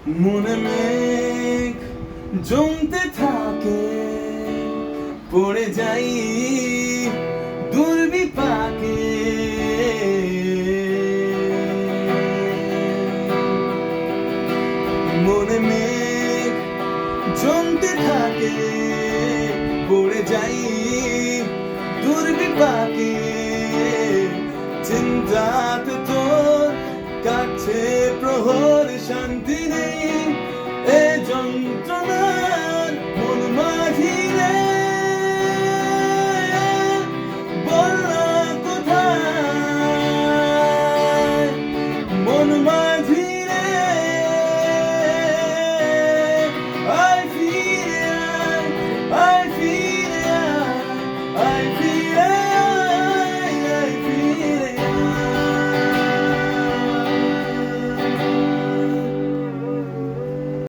মনে মেঘ জমতে থাকে, পড়ে যাই দুর্বিপাকে। মনে মেঘ জমতে থাকে, পড়ে যাই দুর্বিপাকে। চিন্তাতে তোর কাছে প্রহর শান্তি